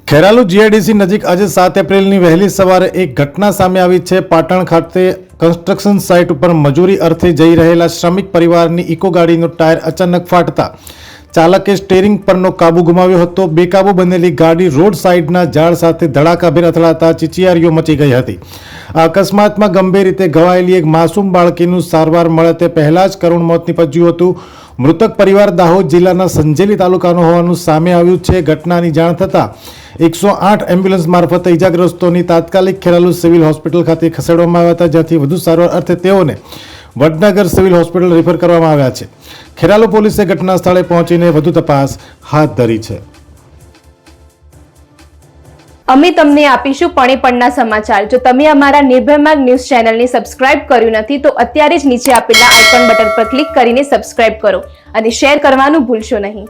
Kheralu GIDC નજીક આજે 7 એપ્રિલની વહેલી સવારે એક ઘટના સામે આવી છે। પાટણ ખાતે કન્સ્ટ્રક્શન સાઇટ ઉપર મજૂરી અર્થે જઈ રહેલા શ્રમિક પરિવારની ઇકો ગાડીનો ટાયર અચાનક ફાટતા ચાલકે સ્ટીયરિંગ પરનો કાબુ ગુમાવ્યો હતો। બેકાબુ બનેલી ગાડી રોડ સાઇડના ઝાડ સાથે ધડાકાભેર અથડાતા ચીચિયારીઓ મચી ગઈ હતી। આ અકસ્માતમાં ગંભીર રીતે ઘવાયેલી એક માસૂમ બાળકીનું સારવાર મળે તે પહેલા જ કરુણ મોત નીપજ્યું હતું। મૃતક પરિવાર દાહોદ જિલ્લાના સંજેલી તાલુકાનો હોવાનું સામે આવ્યું છે। ઘટનાની જાણ થતાં 108 એમ્બ્યુલન્સ મારફતે ઇજાગ્રસ્તોની તાત્કાલિક ખેરાલુ સિવિલ હોસ્પિટલ ખાતે ખસેડવામાં આવ્યા હતા, જ્યાંથી વધુ સારવાર અર્થે તેઓને વડનગર સિવિલ હોસ્પિટલ રેફર કરવામાં આવ્યા છે। ખેરાલુ પોલીસે ઘટના સ્થળે પહોંચીને વધુ તપાસ હાથ ધરી છે। અમે તમને આપીશું પળેપળના સમાચાર। જો તમે અમારા નિર્ભય માર્ગ ન્યૂઝ ચેનલને સબસ્ક્રાઇબ કર્યું નથી તો અત્યારે જ નીચે આપેલા આઇકોન બટન પર ક્લિક કરીને સબસ્ક્રાઇબ કરો અને શેર કરવાનું ભૂલશો નહીં।